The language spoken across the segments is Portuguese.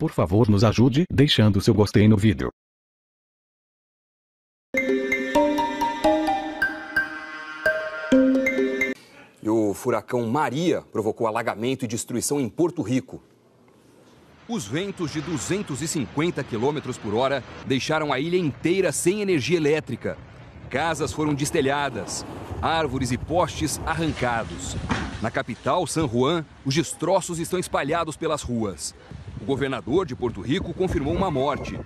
Por favor, nos ajude deixando seu gostei no vídeo. E o furacão Maria provocou alagamento e destruição em Porto Rico. Os ventos de 250 km por hora deixaram a ilha inteira sem energia elétrica. Casas foram destelhadas, árvores e postes arrancados. Na capital, San Juan, os destroços estão espalhados pelas ruas. O governador de Porto Rico confirmou uma morte.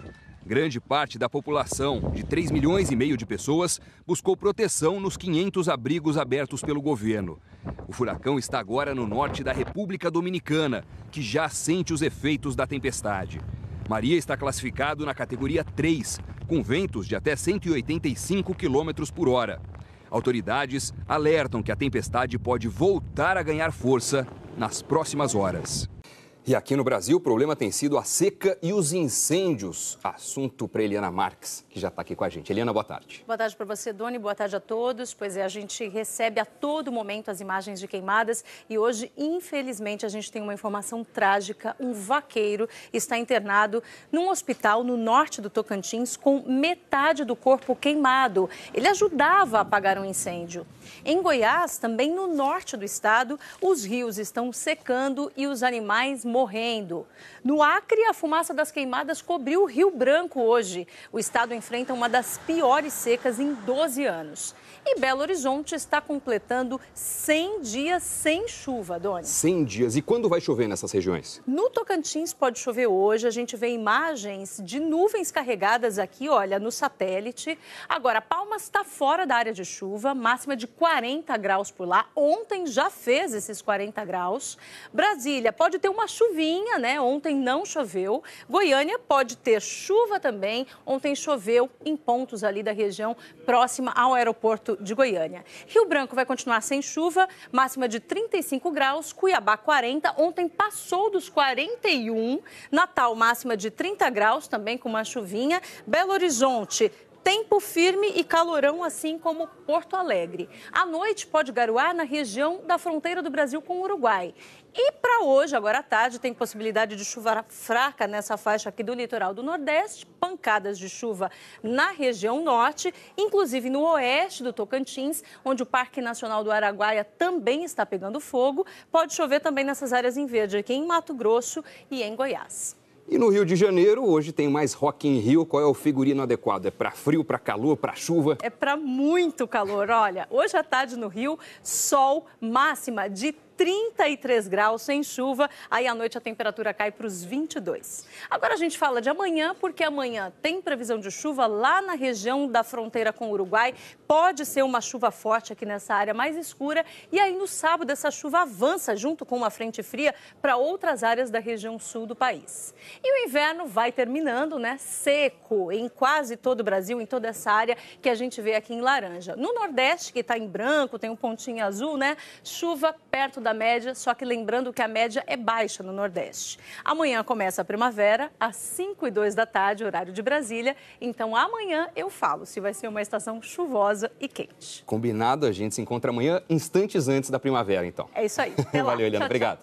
Grande parte da população, de 3,5 milhões de pessoas, buscou proteção nos 500 abrigos abertos pelo governo. O furacão está agora no norte da República Dominicana, que já sente os efeitos da tempestade. Maria está classificado na categoria 3, com ventos de até 185 km por hora. Autoridades alertam que a tempestade pode voltar a ganhar força nas próximas horas. E aqui no Brasil, o problema tem sido a seca e os incêndios. Assunto para Eliana Marques, que já está aqui com a gente. Eliana, boa tarde. Boa tarde para você, Doni. Boa tarde a todos. Pois é, a gente recebe a todo momento as imagens de queimadas e hoje, infelizmente, a gente tem uma informação trágica. Um vaqueiro está internado num hospital no norte do Tocantins com metade do corpo queimado. Ele ajudava a apagar um incêndio. Em Goiás, também no norte do estado, os rios estão secando e os animais morrendo. No Acre, a fumaça das queimadas cobriu o Rio Branco hoje. O estado enfrenta uma das piores secas em 12 anos. E Belo Horizonte está completando 100 dias sem chuva, Doni. 100 dias. E quando vai chover nessas regiões? No Tocantins pode chover hoje. A gente vê imagens de nuvens carregadas aqui, olha, no satélite. Agora, Palmas está fora da área de chuva, máxima de 40 graus por lá. Ontem já fez esses 40 graus. Brasília pode ter uma chuvinha, né? Ontem não choveu. Goiânia pode ter chuva também. Ontem choveu em pontos ali da região próxima ao aeroporto de Goiânia. Rio Branco vai continuar sem chuva, máxima de 35 graus. Cuiabá, 40. Ontem passou dos 41. Natal, máxima de 30 graus, também com uma chuvinha. Belo Horizonte, tempo firme e calorão, assim como Porto Alegre. À noite pode garoar na região da fronteira do Brasil com o Uruguai. E para hoje, agora à tarde, tem possibilidade de chuva fraca nessa faixa aqui do litoral do Nordeste, pancadas de chuva na região norte, inclusive no oeste do Tocantins, onde o Parque Nacional do Araguaia também está pegando fogo. Pode chover também nessas áreas em verde, aqui em Mato Grosso e em Goiás. E no Rio de Janeiro, hoje tem mais Rock in Rio. Qual é o figurino adequado? É para frio, para calor, para chuva? É para muito calor. Olha, hoje à tarde no Rio, sol, máxima de 33 graus sem chuva, aí à noite a temperatura cai para os 22. Agora a gente fala de amanhã, porque amanhã tem previsão de chuva lá na região da fronteira com o Uruguai. Pode ser uma chuva forte aqui nessa área mais escura. E aí no sábado essa chuva avança junto com uma frente fria para outras áreas da região sul do país. E o inverno vai terminando, né? Seco em quase todo o Brasil, em toda essa área que a gente vê aqui em laranja. No Nordeste, que está em branco, tem um pontinho azul, né? Chuva perto da média, só que lembrando que a média é baixa no Nordeste. Amanhã começa a primavera, às 5h02 da tarde, horário de Brasília. Então, amanhã eu falo se vai ser uma estação chuvosa e quente. Combinado, a gente se encontra amanhã, instantes antes da primavera, então. É isso aí. Até lá. Valeu, Eliana. Tchau, obrigado.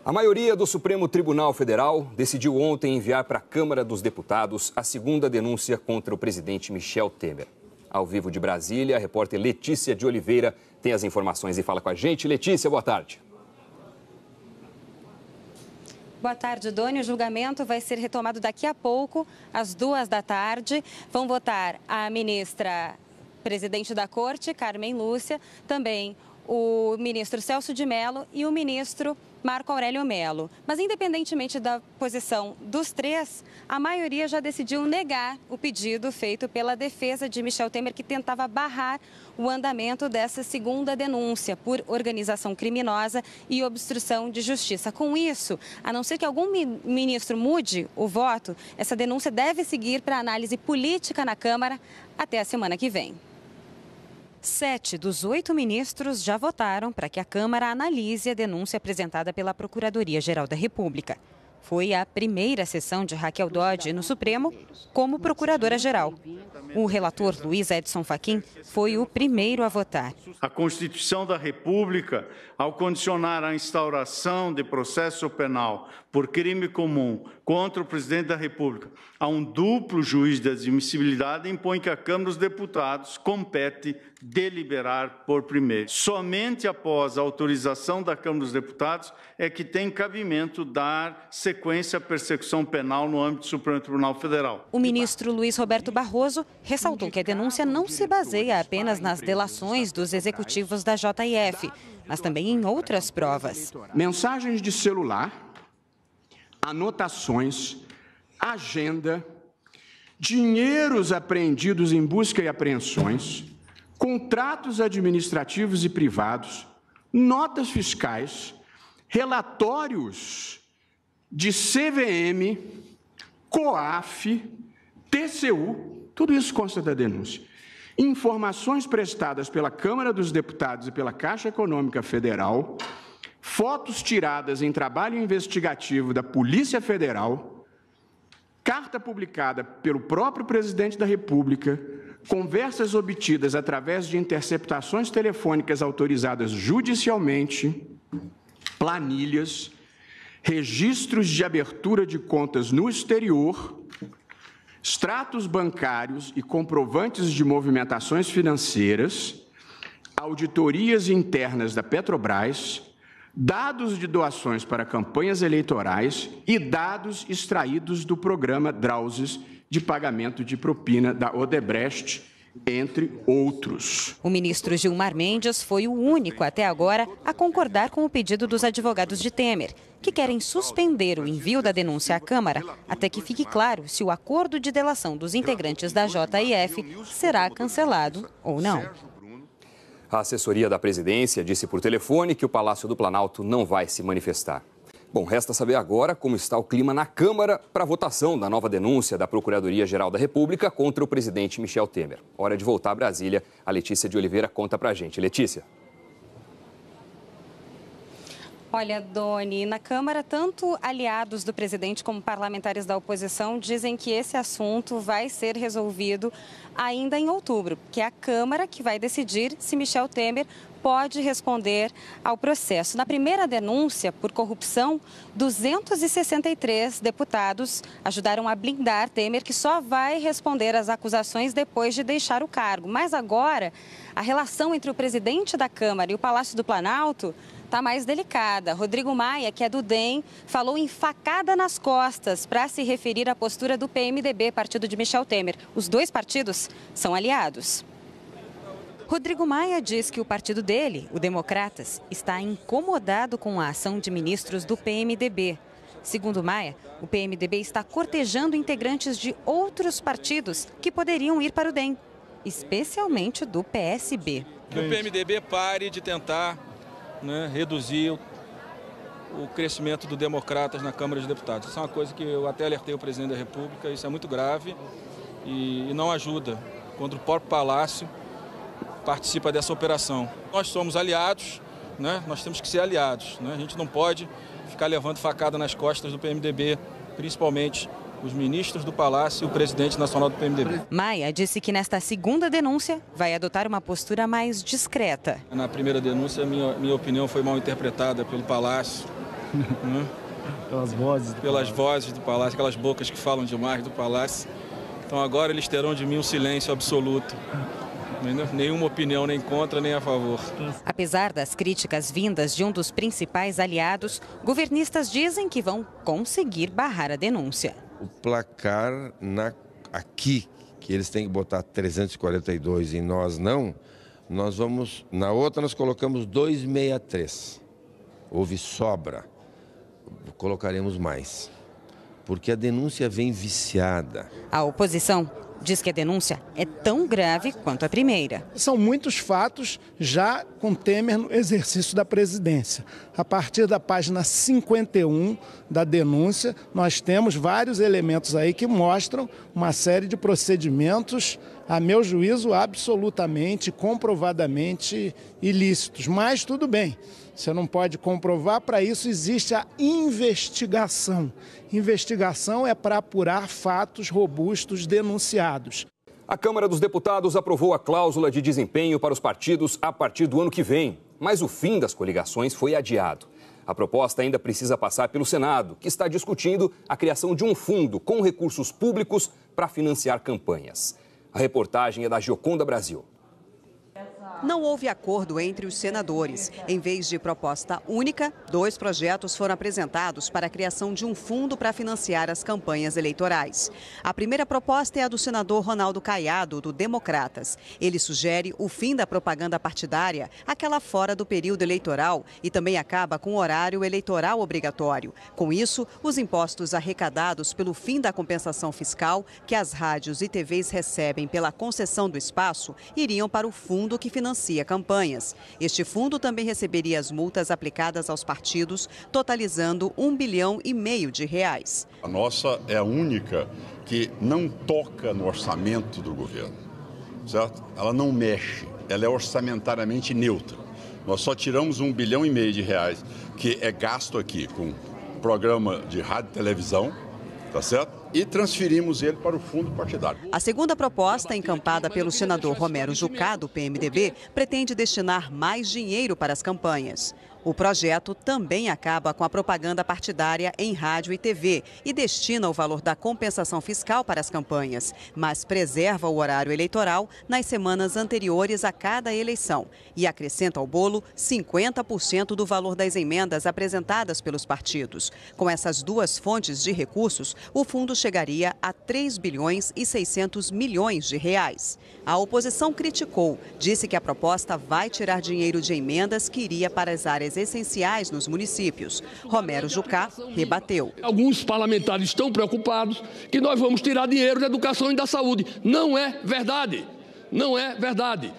A maioria do Supremo Tribunal Federal decidiu ontem enviar para a Câmara dos Deputados a segunda denúncia contra o presidente Michel Temer. Ao vivo de Brasília, a repórter Letícia de Oliveira tem as informações e fala com a gente. Letícia, boa tarde. Boa tarde, Doni. O julgamento vai ser retomado daqui a pouco, às 2 da tarde. Vão votar a ministra presidente da Corte, Carmen Lúcia, também o ministro Celso de Mello e o ministro Marco Aurélio Mello. Mas, independentemente da posição dos três, a maioria já decidiu negar o pedido feito pela defesa de Michel Temer, que tentava barrar o andamento dessa segunda denúncia por organização criminosa e obstrução de justiça. Com isso, a não ser que algum ministro mude o voto, essa denúncia deve seguir para análise política na Câmara até a semana que vem. 7 dos 8 ministros já votaram para que a Câmara analise a denúncia apresentada pela Procuradoria-Geral da República. Foi a primeira sessão de Raquel Dodge no Supremo como procuradora-geral. O relator Luiz Edson Fachin foi o primeiro a votar. A Constituição da República, ao condicionar a instauração de processo penal por crime comum contra o presidente da República a um duplo juiz de admissibilidade, impõe que a Câmara dos Deputados compete deliberar por primeiro. Somente após a autorização da Câmara dos Deputados é que tem cabimento dar sequência à persecução penal no âmbito do Supremo Tribunal Federal. O ministro Luiz Roberto Barroso ressaltou que a denúncia não se baseia apenas nas delações dos executivos da JF, mas também em outras provas. Mensagens de celular, anotações, agenda, dinheiros apreendidos em busca e apreensões, contratos administrativos e privados, notas fiscais, relatórios de CVM, COAF, TCU, tudo isso consta da denúncia. Informações prestadas pela Câmara dos Deputados e pela Caixa Econômica Federal, fotos tiradas em trabalho investigativo da Polícia Federal, carta publicada pelo próprio presidente da República, conversas obtidas através de interceptações telefônicas autorizadas judicialmente, planilhas, registros de abertura de contas no exterior, extratos bancários e comprovantes de movimentações financeiras, auditorias internas da Petrobras, dados de doações para campanhas eleitorais e dados extraídos do programa Drauzes de pagamento de propina da Odebrecht, entre outros. O ministro Gilmar Mendes foi o único até agora a concordar com o pedido dos advogados de Temer, que querem suspender o envio da denúncia à Câmara até que fique claro se o acordo de delação dos integrantes da JF será cancelado ou não. A assessoria da presidência disse por telefone que o Palácio do Planalto não vai se manifestar. Bom, resta saber agora como está o clima na Câmara para a votação da nova denúncia da Procuradoria-Geral da República contra o presidente Michel Temer. Hora de voltar a Brasília. A Letícia de Oliveira conta pra gente. Letícia. Olha, Doni, na Câmara, tanto aliados do presidente como parlamentares da oposição dizem que esse assunto vai ser resolvido ainda em outubro, que é a Câmara que vai decidir se Michel Temer pode responder ao processo. Na primeira denúncia por corrupção, 263 deputados ajudaram a blindar Temer, que só vai responder às acusações depois de deixar o cargo. Mas agora, a relação entre o presidente da Câmara e o Palácio do Planalto está mais delicada. Rodrigo Maia, que é do DEM, falou em facada nas costas para se referir à postura do PMDB, partido de Michel Temer. Os dois partidos são aliados. Rodrigo Maia diz que o partido dele, o Democratas, está incomodado com a ação de ministros do PMDB. Segundo Maia, o PMDB está cortejando integrantes de outros partidos que poderiam ir para o DEM, especialmente do PSB. Que o PMDB pare de tentar reduzir o crescimento do Democratas na Câmara dos Deputados. Isso é uma coisa que eu até alertei o presidente da República, isso é muito grave e não ajuda quando o próprio Palácio participa dessa operação. Nós somos aliados, nós temos que ser aliados. A gente não pode ficar levando facada nas costas do PMDB, principalmente os ministros do Palácio e o presidente nacional do PMDB. Maia disse que nesta segunda denúncia vai adotar uma postura mais discreta. Na primeira denúncia, minha opinião foi mal interpretada pelo Palácio. Pelas vozes do Palácio, aquelas bocas que falam demais do Palácio. Então agora eles terão de mim um silêncio absoluto. Nenhuma opinião, nem contra, nem a favor. Apesar das críticas vindas de um dos principais aliados, governistas dizem que vão conseguir barrar a denúncia. O placar aqui, que eles têm que botar 342 e nós não, nós vamos, na outra nós colocamos 263. Houve sobra, colocaremos mais, porque a denúncia vem viciada. A oposição diz que a denúncia é tão grave quanto a primeira. São muitos fatos já com Temer no exercício da presidência. A partir da página 51 da denúncia, nós temos vários elementos aí que mostram uma série de procedimentos a meu juízo, absolutamente, comprovadamente ilícitos. Mas tudo bem, você não pode comprovar, para isso existe a investigação. Investigação é para apurar fatos robustos denunciados. A Câmara dos Deputados aprovou a cláusula de desempenho para os partidos a partir do ano que vem, mas o fim das coligações foi adiado. A proposta ainda precisa passar pelo Senado, que está discutindo a criação de um fundo com recursos públicos para financiar campanhas. A reportagem é da Gioconda Brasil. Não houve acordo entre os senadores. Em vez de proposta única, 2 projetos foram apresentados para a criação de um fundo para financiar as campanhas eleitorais. A primeira proposta é a do senador Ronaldo Caiado, do Democratas. Ele sugere o fim da propaganda partidária, aquela fora do período eleitoral, e também acaba com o horário eleitoral obrigatório. Com isso, os impostos arrecadados pelo fim da compensação fiscal que as rádios e TVs recebem pela concessão do espaço iriam para o fundo que financia campanhas. Este fundo também receberia as multas aplicadas aos partidos, totalizando R$1,5 bilhão de reais. A nossa é a única que não toca no orçamento do governo, certo? Ela não mexe, ela é orçamentariamente neutra. Nós só tiramos R$1,5 bilhão de reais, que é gasto aqui com programa de rádio e televisão, tá certo? E transferimos ele para o fundo partidário. A segunda proposta, encampada pelo senador Romero Jucá, do PMDB, pretende destinar mais dinheiro para as campanhas. O projeto também acaba com a propaganda partidária em rádio e TV e destina o valor da compensação fiscal para as campanhas, mas preserva o horário eleitoral nas semanas anteriores a cada eleição e acrescenta ao bolo 50% do valor das emendas apresentadas pelos partidos. Com essas 2 fontes de recursos, o fundo chegaria a R$3,6 bilhões de reais. A oposição criticou, disse que a proposta vai tirar dinheiro de emendas que iria para as áreas essenciais nos municípios. Romero Jucá rebateu. Alguns parlamentares estão preocupados que nós vamos tirar dinheiro da educação e da saúde. Não é verdade. Não é verdade.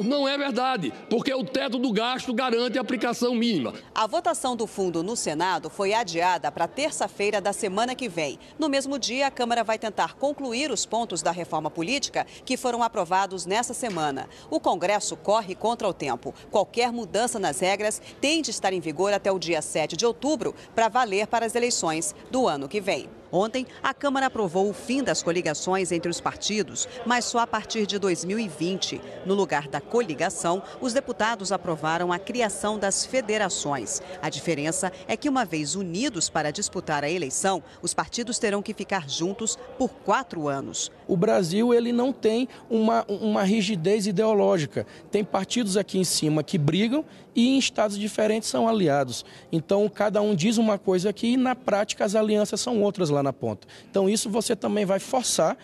Não é verdade, porque o teto do gasto garante a aplicação mínima. A votação do fundo no Senado foi adiada para terça-feira da semana que vem. No mesmo dia, a Câmara vai tentar concluir os pontos da reforma política que foram aprovados nessa semana. O Congresso corre contra o tempo. Qualquer mudança nas regras tem de estar em vigor até o dia 7 de outubro para valer para as eleições do ano que vem. Ontem, a Câmara aprovou o fim das coligações entre os partidos, mas só a partir de 2020. No lugar da coligação, os deputados aprovaram a criação das federações. A diferença é que, uma vez unidos para disputar a eleição, os partidos terão que ficar juntos por 4 anos. O Brasil, ele não tem uma rigidez ideológica. Tem partidos aqui em cima que brigam e em estados diferentes são aliados. Então, cada um diz uma coisa aqui e, na prática, as alianças são outras lá na ponta. Então, isso você também vai forçar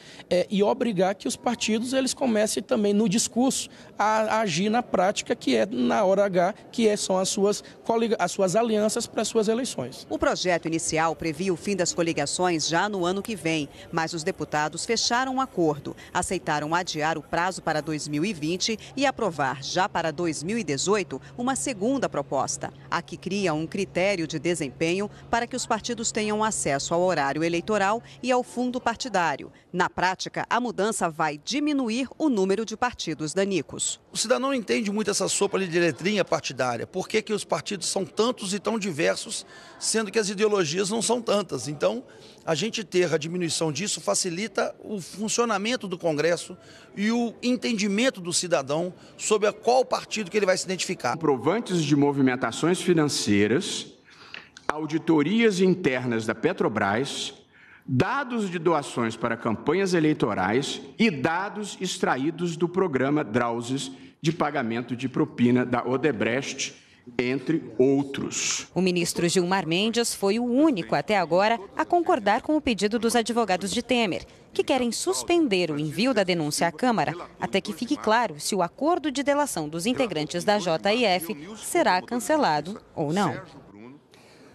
e obrigar que os partidos eles comecem também no discurso a agir na prática, que é na hora H, são as suas alianças para as suas eleições. O projeto inicial previa o fim das coligações já no ano que vem, mas os deputados fecharam um acordo, aceitaram adiar o prazo para 2020 e aprovar já para 2018 uma segunda proposta, a que cria um critério de desempenho para que os partidos tenham acesso ao horário eleitoral e ao fundo partidário. Na prática, a mudança vai diminuir o número de partidos danicos. O cidadão não entende muito essa sopa de letrinha partidária. Por que os partidos são tantos e tão diversos, sendo que as ideologias não são tantas? Então, a gente ter a diminuição disso facilita o funcionamento do Congresso e o entendimento do cidadão sobre qual partido que ele vai se identificar. Comprovantes de movimentações financeiras, auditorias internas da Petrobras, dados de doações para campanhas eleitorais e dados extraídos do programa Drauzes de pagamento de propina da Odebrecht, entre outros. O ministro Gilmar Mendes foi o único até agora a concordar com o pedido dos advogados de Temer, que querem suspender o envio da denúncia à Câmara até que fique claro se o acordo de delação dos integrantes da JIF será cancelado ou não.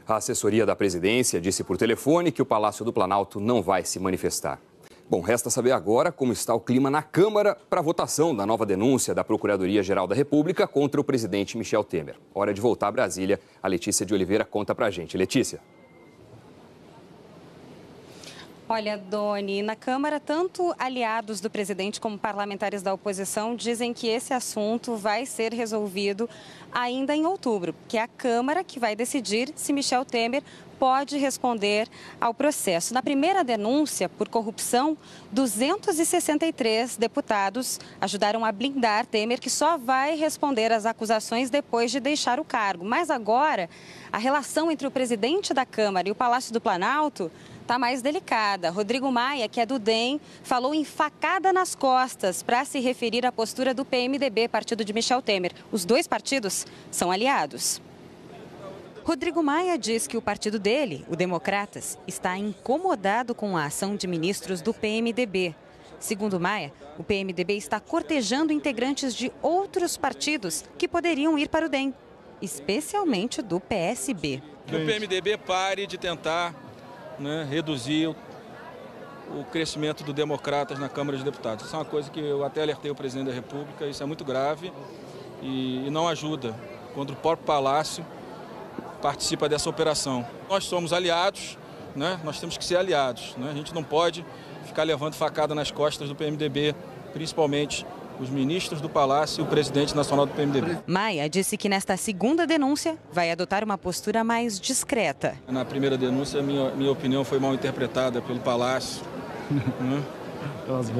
A assessoria da presidência disse por telefone que o Palácio do Planalto não vai se manifestar. Bom, resta saber agora como está o clima na Câmara para a votação da nova denúncia da Procuradoria-Geral da República contra o presidente Michel Temer. Hora de voltar a Brasília. A Letícia de Oliveira conta pra gente. Letícia. Olha, Doni, na Câmara, tanto aliados do presidente como parlamentares da oposição dizem que esse assunto vai ser resolvido ainda em outubro, que é a Câmara que vai decidir se Michel Temer pode responder ao processo. Na primeira denúncia por corrupção, 263 deputados ajudaram a blindar Temer, que só vai responder às acusações depois de deixar o cargo. Mas agora, a relação entre o presidente da Câmara e o Palácio do Planalto está mais delicada. Rodrigo Maia, que é do DEM, falou em facada nas costas para se referir à postura do PMDB, partido de Michel Temer. Os dois partidos são aliados. Rodrigo Maia diz que o partido dele, o Democratas, está incomodado com a ação de ministros do PMDB. Segundo Maia, o PMDB está cortejando integrantes de outros partidos que poderiam ir para o DEM, especialmente do PSB. Que o PMDB pare de tentar reduzir o crescimento do Democratas na Câmara de Deputados. Isso é uma coisa que eu até alertei o presidente da República, isso é muito grave e não ajuda. Quando o próprio Palácio participa dessa operação. Nós somos aliados, nós temos que ser aliados. A gente não pode ficar levando facada nas costas do PMDB, principalmente os ministros do Palácio e o presidente nacional do PMDB. Maia disse que nesta segunda denúncia vai adotar uma postura mais discreta. Na primeira denúncia, minha opinião foi mal interpretada pelo Palácio. Pelas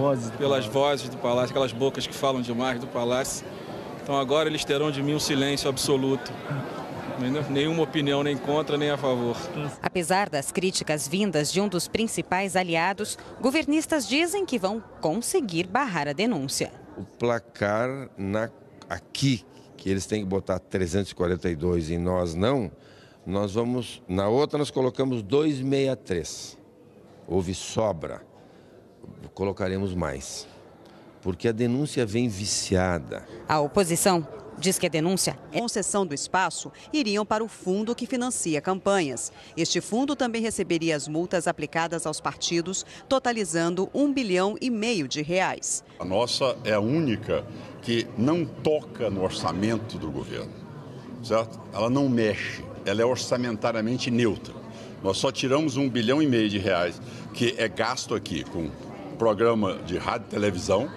vozes do Palácio, aquelas bocas que falam demais do Palácio. Então agora eles terão de mim um silêncio absoluto. Nenhuma opinião, nem contra, nem a favor. Apesar das críticas vindas de um dos principais aliados, governistas dizem que vão conseguir barrar a denúncia. O placar aqui, que eles têm que botar 342 e nós não, nós vamos, na outra nós colocamos 263. Houve sobra, colocaremos mais, porque a denúncia vem viciada. A oposição diz que a denúncia é concessão do espaço iriam para o fundo que financia campanhas. Este fundo também receberia as multas aplicadas aos partidos, totalizando R$1,5 bilhão de reais. A nossa é a única que não toca no orçamento do governo, certo? Ela não mexe, ela é orçamentariamente neutra. Nós só tiramos R$1,5 bilhão de reais que é gasto aqui com programa de rádio e televisão,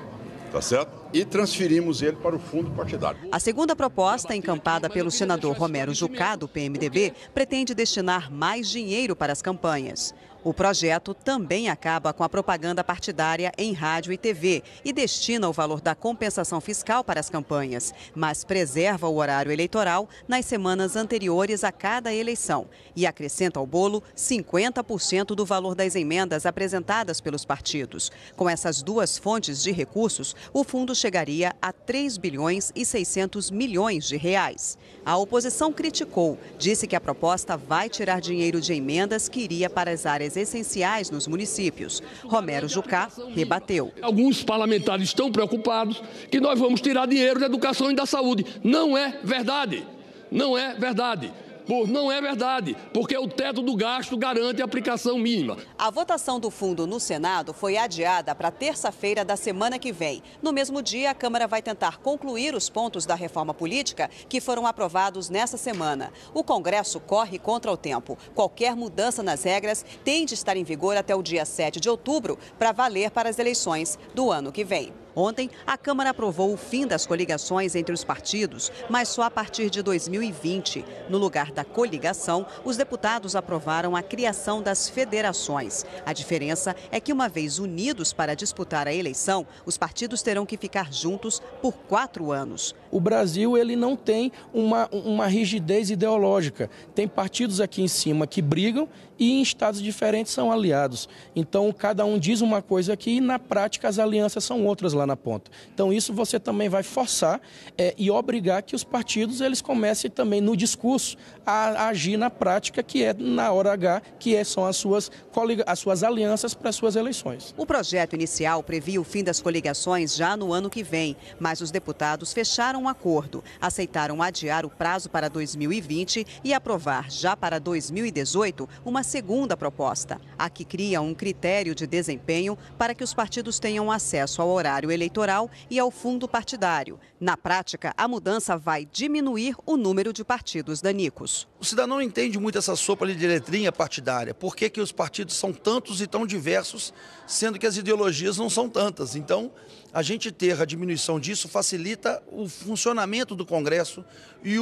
tá certo? E transferimos ele para o fundo partidário. A segunda proposta, encampada pelo senador Romero Jucá, do PMDB, pretende destinar mais dinheiro para as campanhas. O projeto também acaba com a propaganda partidária em rádio e TV e destina o valor da compensação fiscal para as campanhas, mas preserva o horário eleitoral nas semanas anteriores a cada eleição e acrescenta ao bolo 50% do valor das emendas apresentadas pelos partidos. Com essas duas fontes de recursos, o fundo chegaria a R$3,6 bilhões de reais. A oposição criticou, disse que a proposta vai tirar dinheiro de emendas que iria para as áreas essenciais nos municípios. Romero Jucá rebateu. Alguns parlamentares estão preocupados que nós vamos tirar dinheiro da educação e da saúde. Não é verdade. Não é verdade. Não é verdade, porque o teto do gasto garante a aplicação mínima. A votação do fundo no Senado foi adiada para terça-feira da semana que vem. No mesmo dia, a Câmara vai tentar concluir os pontos da reforma política que foram aprovados nessa semana. O Congresso corre contra o tempo. Qualquer mudança nas regras tem de estar em vigor até o dia 7 de outubro para valer para as eleições do ano que vem. Ontem, a Câmara aprovou o fim das coligações entre os partidos, mas só a partir de 2020. No lugar da coligação, os deputados aprovaram a criação das federações. A diferença é que, uma vez unidos para disputar a eleição, os partidos terão que ficar juntos por 4 anos. O Brasil ele não tem uma rigidez ideológica. Tem partidos aqui em cima que brigam e em estados diferentes são aliados. Então, cada um diz uma coisa aqui e, na prática, as alianças são outras lá na ponta. Então, isso você também vai forçar e obrigar que os partidos eles comecem também, no discurso, a agir na prática, que é na hora H, são as suas alianças para as suas eleições. O projeto inicial previa o fim das coligações já no ano que vem, mas os deputados fecharam um acordo, aceitaram adiar o prazo para 2020 e aprovar já para 2018 uma segunda proposta, a que cria um critério de desempenho para que os partidos tenham acesso ao horário eleitoral e ao fundo partidário. Na prática, a mudança vai diminuir o número de partidos danicos. O cidadão não entende muito essa sopa de letrinha partidária. Por que os partidos são tantos e tão diversos, sendo que as ideologias não são tantas? Então, a gente ter a diminuição disso facilita o funcionamento do Congresso.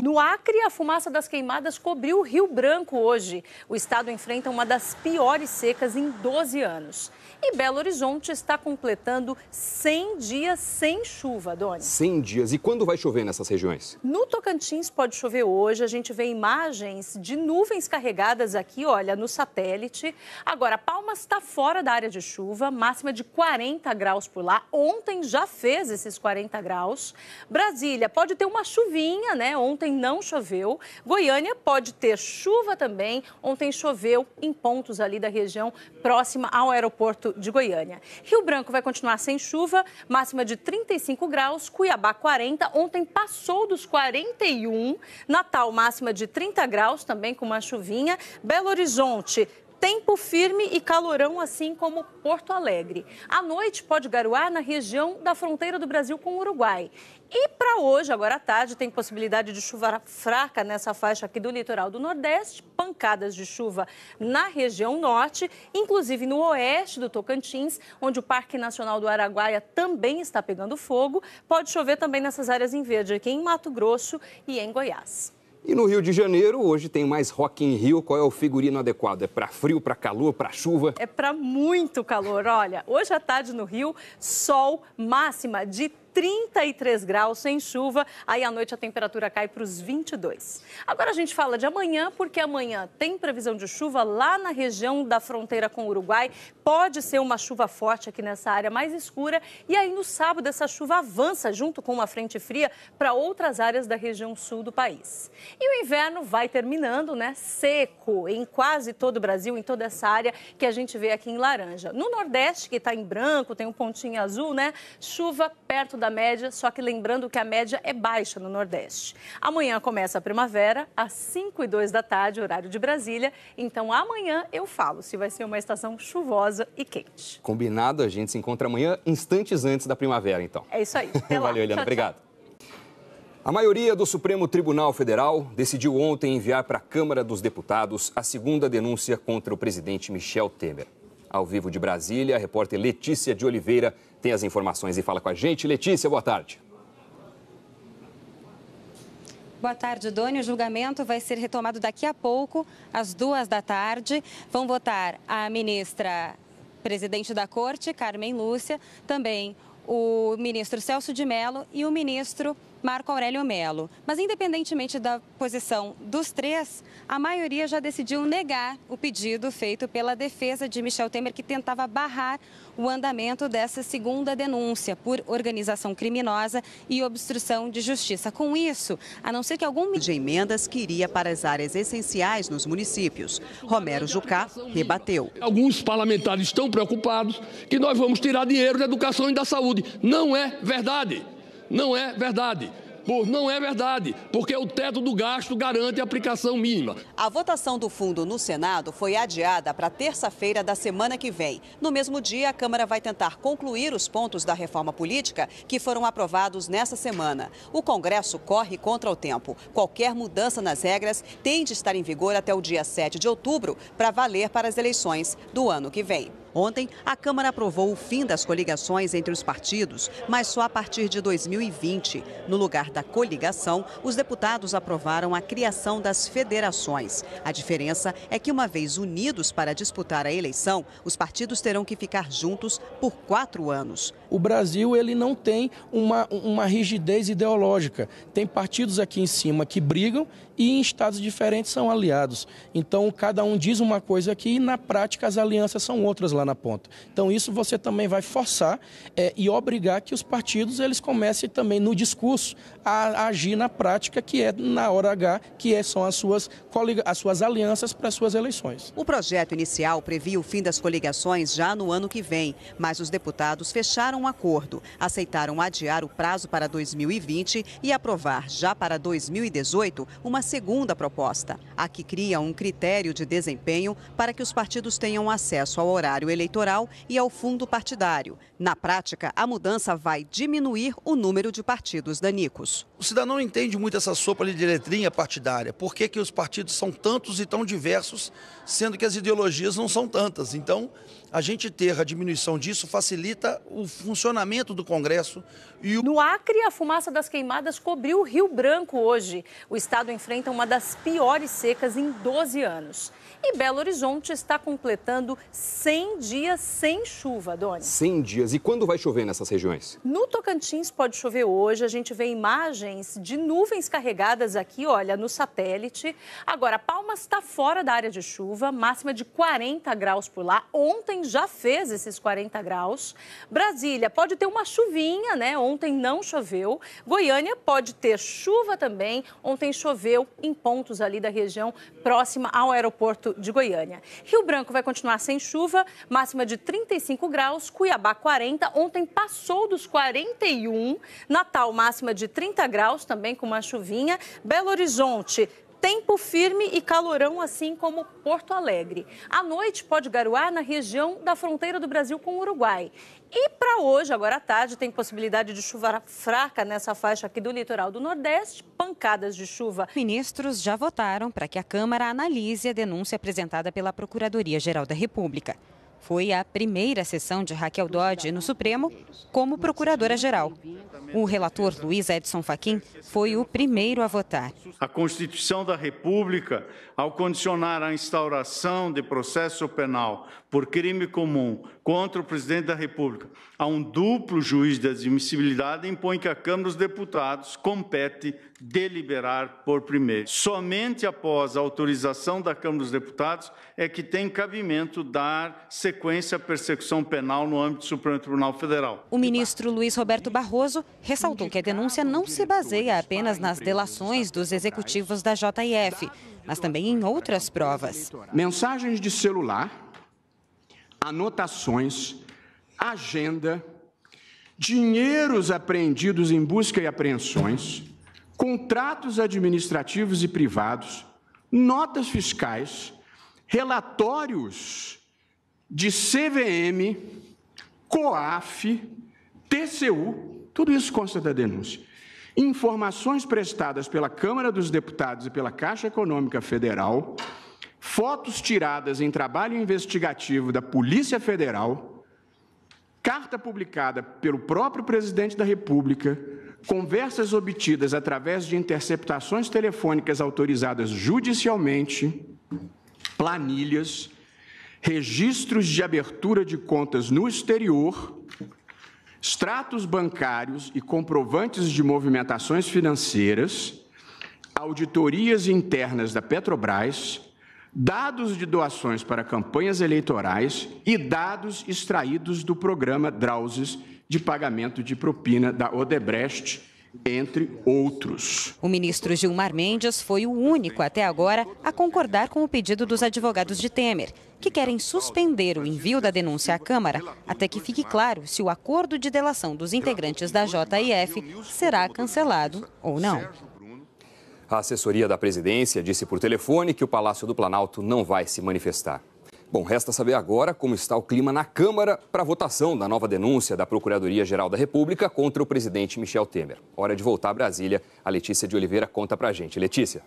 No Acre, a fumaça das queimadas cobriu o Rio Branco hoje. O estado enfrenta uma das piores secas em 12 anos. E Belo Horizonte está completando 100 dias sem chuva, Doni. 100 dias. E quando vai chover nessas regiões? No Tocantins pode chover hoje. A gente vê imagens de nuvens carregadas aqui, olha, no satélite. Agora, Palmas está fora da área de chuva, máxima de 40 graus por lá. Ontem já fez esses 40 graus. Brasília pode ter uma chuvinha, né? Ontem não choveu. Goiânia pode ter chuva também. Ontem choveu em pontos ali da região próxima ao aeroporto de Goiânia. Rio Branco vai continuar sem chuva, máxima de 35 graus. Cuiabá, 40. Ontem passou dos 41. Natal, máxima de 30 graus, também com uma chuvinha. Belo Horizonte, tempo firme e calorão, assim como Porto Alegre. À noite pode garoar na região da fronteira do Brasil com o Uruguai. E para hoje, agora à tarde, tem possibilidade de chuva fraca nessa faixa aqui do litoral do Nordeste, pancadas de chuva na região norte, inclusive no oeste do Tocantins, onde o Parque Nacional do Araguaia também está pegando fogo. Pode chover também nessas áreas em verde, aqui em Mato Grosso e em Goiás. E no Rio de Janeiro, hoje tem mais Rock in Rio. Qual é o figurino adequado? É para frio, para calor, para chuva? É para muito calor. Olha, hoje à tarde no Rio, sol, máxima de 33 graus sem chuva, aí à noite a temperatura cai para os 22. Agora a gente fala de amanhã, porque amanhã tem previsão de chuva lá na região da fronteira com o Uruguai. Pode ser uma chuva forte aqui nessa área mais escura. E aí no sábado essa chuva avança junto com uma frente fria para outras áreas da região sul do país. E o inverno vai terminando, né? Seco em quase todo o Brasil, em toda essa área que a gente vê aqui em laranja. No Nordeste, que está em branco, tem um pontinho azul, né? Chuva perto da média, só que lembrando que a média é baixa no Nordeste. Amanhã começa a primavera, às 5h02 da tarde, horário de Brasília. Então, amanhã eu falo se vai ser uma estação chuvosa e quente. Combinado, a gente se encontra amanhã, instantes antes da primavera, então. É isso aí. Até lá. Valeu, Eliana. Tchau, obrigado. A maioria do Supremo Tribunal Federal decidiu ontem enviar para a Câmara dos Deputados a segunda denúncia contra o presidente Michel Temer. Ao vivo de Brasília, a repórter Letícia de Oliveira tem as informações e fala com a gente. Letícia, boa tarde. Boa tarde, Doni. O julgamento vai ser retomado daqui a pouco, às 2 da tarde. Vão votar a ministra presidente da Corte, Carmen Lúcia, também o ministro Celso de Mello e o ministro Marco Aurélio Mello. Mas, independentemente da posição dos três, a maioria já decidiu negar o pedido feito pela defesa de Michel Temer, que tentava barrar o andamento dessa segunda denúncia por organização criminosa e obstrução de justiça. Com isso, a não ser que algum de emendas que iria para as áreas essenciais nos municípios. Romero Jucá rebateu. Alguns parlamentares estão preocupados que nós vamos tirar dinheiro da educação e da saúde. Não é verdade. Não é verdade. Não é verdade, porque o teto do gasto garante a aplicação mínima. A votação do fundo no Senado foi adiada para terça-feira da semana que vem. No mesmo dia, a Câmara vai tentar concluir os pontos da reforma política que foram aprovados nessa semana. O Congresso corre contra o tempo. Qualquer mudança nas regras tem de estar em vigor até o dia 7 de outubro para valer para as eleições do ano que vem. Ontem, a Câmara aprovou o fim das coligações entre os partidos, mas só a partir de 2020. No lugar da coligação, os deputados aprovaram a criação das federações. A diferença é que, uma vez unidos para disputar a eleição, os partidos terão que ficar juntos por 4 anos. O Brasil, ele não tem uma rigidez ideológica. Tem partidos aqui em cima que brigam e em estados diferentes são aliados. Então, cada um diz uma coisa aqui e, na prática, as alianças são outras lá na ponta. Então, isso você também vai forçar e obrigar que os partidos eles comecem também no discurso a agir na prática, que é na hora H, são as suas alianças para as suas eleições. O projeto inicial previa o fim das coligações já no ano que vem, mas os deputados fecharam um acordo, aceitaram adiar o prazo para 2020 e aprovar já para 2018 uma segunda proposta. A que cria um critério de desempenho para que os partidos tenham acesso ao horário eleitoral e ao fundo partidário. Na prática, a mudança vai diminuir o número de partidos danicos. O cidadão não entende muito essa sopa de letrinha partidária. Por que os partidos são tantos e tão diversos, sendo que as ideologias não são tantas? Então, a gente ter a diminuição disso facilita o funcionamento do Congresso. No Acre, a fumaça das queimadas cobriu o Rio Branco hoje. O estado enfrenta uma das piores secas em 12 anos. E Belo Horizonte está completando 100 dias sem chuva, Doni. 100 dias. E quando vai chover nessas regiões? No Tocantins pode chover hoje. A gente vê imagens de nuvens carregadas aqui, olha, no satélite. Agora, Palmas está fora da área de chuva, máxima de 40 graus por lá. Ontem já fez esses 40 graus. Brasília pode ter uma chuvinha, né? Ontem não choveu. Goiânia pode ter chuva também. Ontem choveu em pontos ali da região próxima ao aeroporto de Goiânia. Rio Branco vai continuar sem chuva, máxima de 35 graus. Cuiabá, 40. Ontem passou dos 41. Natal, máxima de 30 graus, também com uma chuvinha. Belo Horizonte, tempo firme e calorão, assim como Porto Alegre. À noite pode garoar na região da fronteira do Brasil com o Uruguai. E para hoje, agora à tarde, tem possibilidade de chuva fraca nessa faixa aqui do litoral do Nordeste, pancadas de chuva. Ministros já votaram para que a Câmara analise a denúncia apresentada pela Procuradoria-Geral da República. Foi a primeira sessão de Raquel Dodge no Supremo como procuradora-geral. O relator Luiz Edson Fachin foi o primeiro a votar. A Constituição da República, ao condicionar a instauração de processo penal por crime comum contra o presidente da República a um duplo juiz de admissibilidade, impõe que a Câmara dos Deputados compete deliberar por primeiro. Somente após a autorização da Câmara dos Deputados é que tem cabimento dar sequência à persecução penal no âmbito do Supremo Tribunal Federal. O ministro Luiz Roberto Barroso ressaltou que a denúncia não se baseia apenas nas delações dos executivos da JF, mas também em outras provas. Mensagens de celular, anotações, agenda, dinheiros apreendidos em busca e apreensões, contratos administrativos e privados, notas fiscais, relatórios de CVM, COAF, TCU, tudo isso consta da denúncia. Informações prestadas pela Câmara dos Deputados e pela Caixa Econômica Federal, fotos tiradas em trabalho investigativo da Polícia Federal, carta publicada pelo próprio presidente da República, conversas obtidas através de interceptações telefônicas autorizadas judicialmente, planilhas, registros de abertura de contas no exterior, extratos bancários e comprovantes de movimentações financeiras, auditorias internas da Petrobras, dados de doações para campanhas eleitorais e dados extraídos do programa Drauzes de pagamento de propina da Odebrecht, entre outros. O ministro Gilmar Mendes foi o único até agora a concordar com o pedido dos advogados de Temer, que querem suspender o envio da denúncia à Câmara até que fique claro se o acordo de delação dos integrantes da JF será cancelado ou não. A assessoria da presidência disse por telefone que o Palácio do Planalto não vai se manifestar. Bom, resta saber agora como está o clima na Câmara para a votação da nova denúncia da Procuradoria-Geral da República contra o presidente Michel Temer. Hora de voltar a Brasília. A Letícia de Oliveira conta pra gente. Letícia.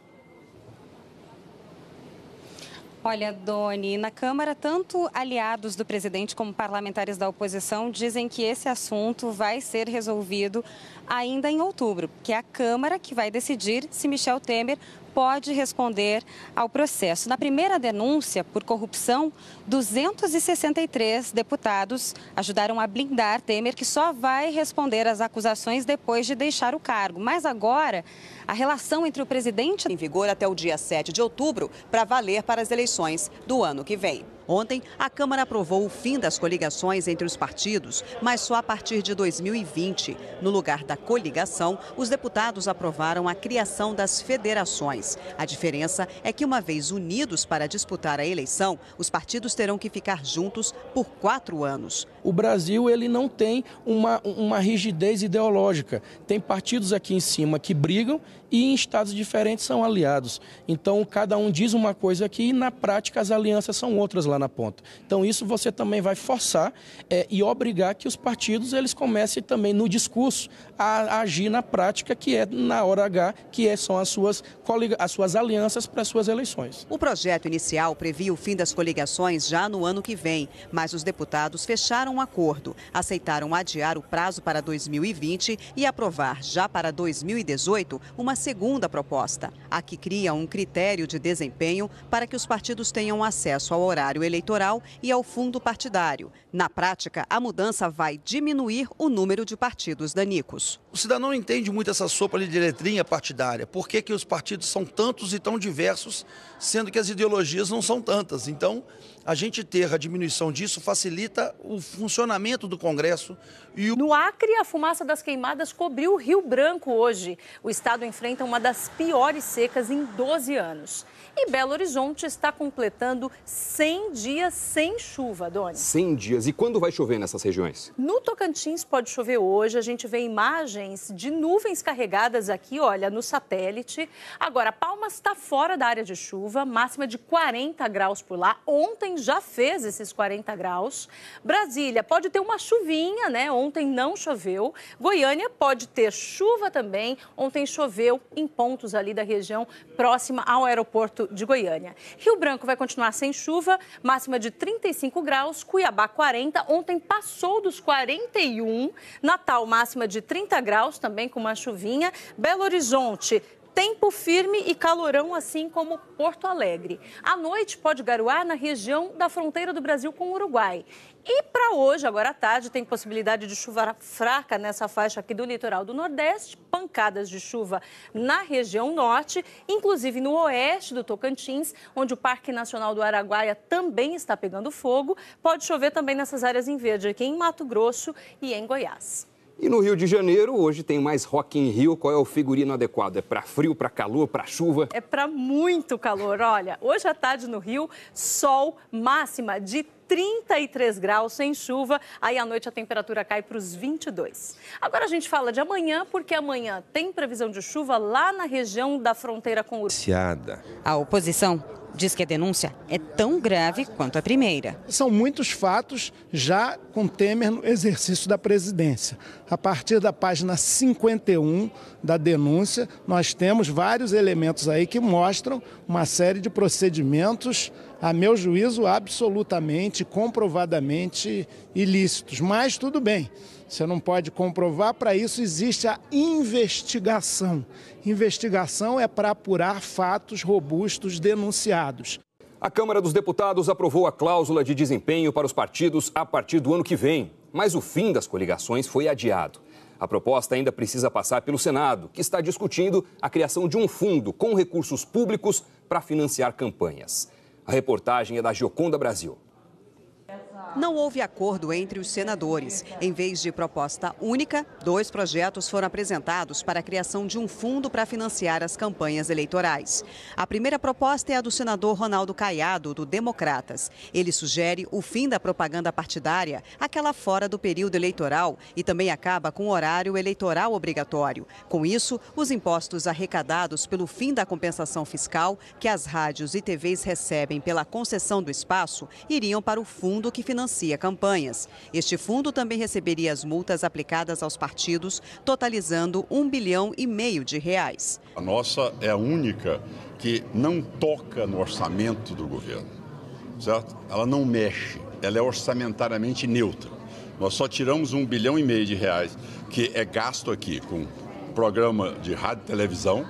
Olha, Doni, na Câmara, tanto aliados do presidente como parlamentares da oposição dizem que esse assunto vai ser resolvido ainda em outubro, que é a Câmara que vai decidir se Michel Temer pode responder ao processo. Na primeira denúncia por corrupção, 263 deputados ajudaram a blindar Temer, que só vai responder às acusações depois de deixar o cargo. Mas agora, a relação entre o presidente... Em vigor até o dia 7 de outubro, para valer para as eleições do ano que vem. Ontem, a Câmara aprovou o fim das coligações entre os partidos, mas só a partir de 2020. No lugar da coligação, os deputados aprovaram a criação das federações. A diferença é que, uma vez unidos para disputar a eleição, os partidos terão que ficar juntos por 4 anos. O Brasil, ele não tem uma rigidez ideológica. Tem partidos aqui em cima que brigam e em estados diferentes são aliados. Então, cada um diz uma coisa aqui e, na prática, as alianças são outras lá lá na ponta. Então isso você também vai forçar e obrigar que os partidos eles comecem também no discurso a agir na prática, que é na hora H, são as suas alianças para as suas eleições. O projeto inicial previa o fim das coligações já no ano que vem, mas os deputados fecharam um acordo, aceitaram adiar o prazo para 2020 e aprovar já para 2018 uma segunda proposta, a que cria um critério de desempenho para que os partidos tenham acesso ao horário eleitoral e ao fundo partidário. Na prática, a mudança vai diminuir o número de partidos danicos. O cidadão não entende muito essa sopa de letrinha partidária. Por que os partidos são tantos e tão diversos, sendo que as ideologias não são tantas? Então, a gente ter a diminuição disso facilita o funcionamento do Congresso. No Acre, a fumaça das queimadas cobriu o Rio Branco hoje. O estado enfrenta uma das piores secas em 12 anos. E Belo Horizonte está completando 100 dias sem chuva, Doni. 100 dias. E quando vai chover nessas regiões? No Tocantins pode chover hoje. A gente vê imagens de nuvens carregadas aqui, olha, no satélite. Agora, Palmas está fora da área de chuva, máxima de 40 graus por lá. Ontem já fez esses 40 graus. Brasília pode ter uma chuvinha, né? Ontem não choveu. Goiânia pode ter chuva também. Ontem choveu em pontos ali da região próxima ao aeroporto de Goiânia. Rio Branco vai continuar sem chuva, máxima de 35 graus. Cuiabá, 40. Ontem passou dos 41. Natal, máxima de 30 graus, também com uma chuvinha. Belo Horizonte, tempo firme e calorão, assim como Porto Alegre. À noite pode garoar na região da fronteira do Brasil com o Uruguai. E para hoje, agora à tarde, tem possibilidade de chuva fraca nessa faixa aqui do litoral do Nordeste, pancadas de chuva na região norte, inclusive no oeste do Tocantins, onde o Parque Nacional do Araguaia também está pegando fogo. Pode chover também nessas áreas em verde, aqui em Mato Grosso e em Goiás. E no Rio de Janeiro, hoje tem mais Rock in Rio. Qual é o figurino adequado? É para frio, para calor, para chuva? É para muito calor. Olha, hoje à tarde no Rio, sol, máxima de 33 graus sem chuva. Aí à noite a temperatura cai para os 22. Agora a gente fala de amanhã, porque amanhã tem previsão de chuva lá na região da fronteira com o Uruguai. A oposição diz que a denúncia é tão grave quanto a primeira. São muitos fatos já com Temer no exercício da presidência. A partir da página 51 da denúncia, nós temos vários elementos aí que mostram uma série de procedimentos, a meu juízo, absolutamente, comprovadamente ilícitos. Mas tudo bem, você não pode comprovar, para isso existe a investigação. Investigação é para apurar fatos robustos denunciados. A Câmara dos Deputados aprovou a cláusula de desempenho para os partidos a partir do ano que vem, mas o fim das coligações foi adiado. A proposta ainda precisa passar pelo Senado, que está discutindo a criação de um fundo com recursos públicos para financiar campanhas. A reportagem é da Gioconda Brasil. Não houve acordo entre os senadores. Em vez de proposta única, 2 projetos foram apresentados para a criação de um fundo para financiar as campanhas eleitorais. A primeira proposta é a do senador Ronaldo Caiado, do Democratas. Ele sugere o fim da propaganda partidária, aquela fora do período eleitoral, e também acaba com o horário eleitoral obrigatório. Com isso, os impostos arrecadados pelo fim da compensação fiscal que as rádios e TVs recebem pela concessão do espaço iriam para o fundo que financia campanhas. Este fundo também receberia as multas aplicadas aos partidos, totalizando R$1,5 bilhão de reais. A nossa é a única que não toca no orçamento do governo, certo? Ela não mexe, ela é orçamentariamente neutra. Nós só tiramos R$1,5 bilhão de reais, que é gasto aqui com programa de rádio e televisão,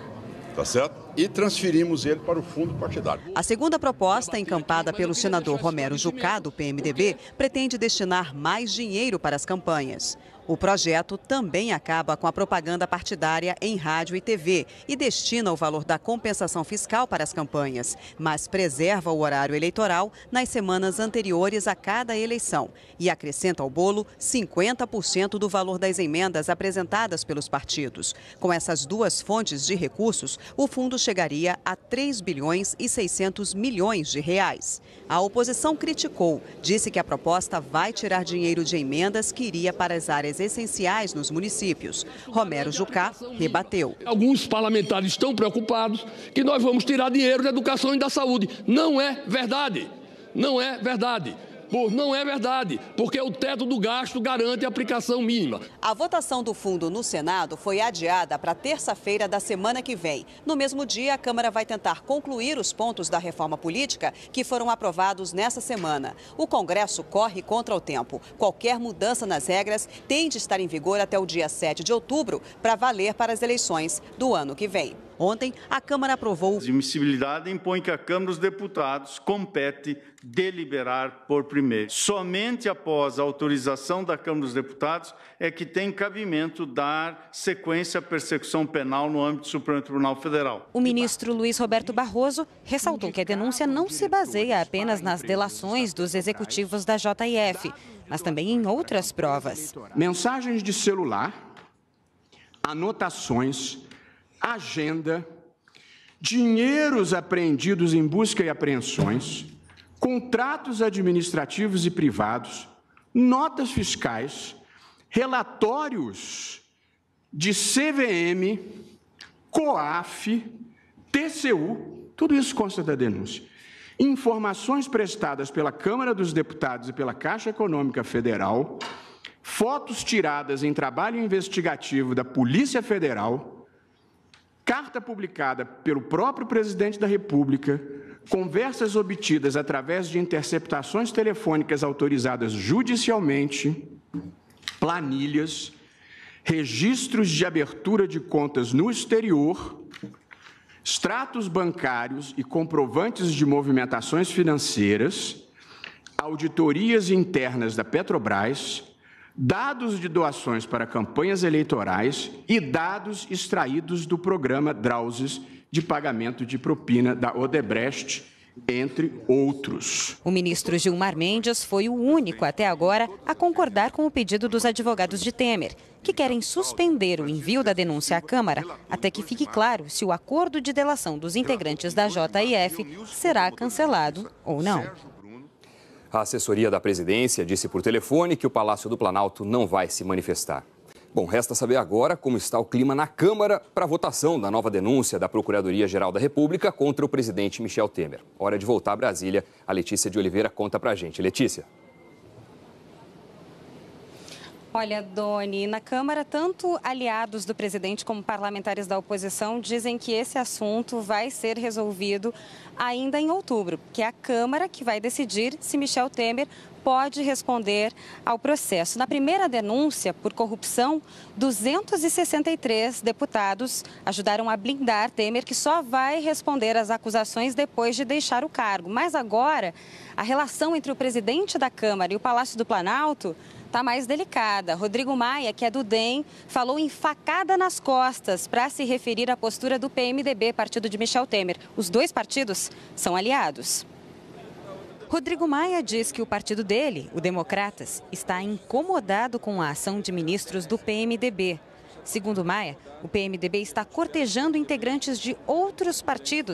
tá certo? E transferimos ele para o fundo partidário. A segunda proposta, encampada pelo senador Romero Jucá, do PMDB, pretende destinar mais dinheiro para as campanhas. O projeto também acaba com a propaganda partidária em rádio e TV e destina o valor da compensação fiscal para as campanhas, mas preserva o horário eleitoral nas semanas anteriores a cada eleição e acrescenta ao bolo 50% do valor das emendas apresentadas pelos partidos. Com essas 2 fontes de recursos, o fundo chegaria a R$3,6 bilhões de reais. A oposição criticou, disse que a proposta vai tirar dinheiro de emendas que iria para as áreas essenciais nos municípios. Romero Jucá rebateu. Alguns parlamentares estão preocupados que nós vamos tirar dinheiro da educação e da saúde. Não é verdade. Não é verdade. Não é verdade, porque o teto do gasto garante a aplicação mínima. A votação do fundo no Senado foi adiada para terça-feira da semana que vem. No mesmo dia, a Câmara vai tentar concluir os pontos da reforma política que foram aprovados nessa semana. O Congresso corre contra o tempo. Qualquer mudança nas regras tem de estar em vigor até o dia 7 de outubro para valer para as eleições do ano que vem. Ontem, a Câmara aprovou... A admissibilidade impõe que a Câmara dos Deputados compete deliberar por primeiro. Somente após a autorização da Câmara dos Deputados é que tem cabimento dar sequência à persecução penal no âmbito do Supremo Tribunal Federal. O ministro Luiz Roberto Barroso ressaltou que a denúncia não se baseia apenas nas delações dos executivos da JF, mas também em outras provas. Mensagens de celular, anotações, agenda, dinheiros apreendidos em busca e apreensões, contratos administrativos e privados, notas fiscais, relatórios de CVM, COAF, TCU, tudo isso consta da denúncia. Informações prestadas pela Câmara dos Deputados e pela Caixa Econômica Federal, fotos tiradas em trabalho investigativo da Polícia Federal, carta publicada pelo próprio presidente da República, conversas obtidas através de interceptações telefônicas autorizadas judicialmente, planilhas, registros de abertura de contas no exterior, extratos bancários e comprovantes de movimentações financeiras, auditorias internas da Petrobras, dados de doações para campanhas eleitorais e dados extraídos do programa Drauzes de pagamento de propina da Odebrecht, entre outros. O ministro Gilmar Mendes foi o único até agora a concordar com o pedido dos advogados de Temer, que querem suspender o envio da denúncia à Câmara até que fique claro se o acordo de delação dos integrantes da JF será cancelado ou não. A assessoria da presidência disse por telefone que o Palácio do Planalto não vai se manifestar. Bom, resta saber agora como está o clima na Câmara para a votação da nova denúncia da Procuradoria-Geral da República contra o presidente Michel Temer. Hora de voltar a Brasília. A Letícia de Oliveira conta pra gente. Letícia. Olha, Doni, na Câmara, tanto aliados do presidente como parlamentares da oposição dizem que esse assunto vai ser resolvido ainda em outubro, que é a Câmara que vai decidir se Michel Temer pode responder ao processo. Na primeira denúncia por corrupção, 263 deputados ajudaram a blindar Temer, que só vai responder às acusações depois de deixar o cargo. Mas agora, a relação entre o presidente da Câmara e o Palácio do Planalto está mais delicada. Rodrigo Maia, que é do DEM, falou em facada nas costas para se referir à postura do PMDB, partido de Michel Temer. Os dois partidos são aliados. Rodrigo Maia diz que o partido dele, o Democratas, está incomodado com a ação de ministros do PMDB. Segundo Maia, o PMDB está cortejando integrantes de outros partidos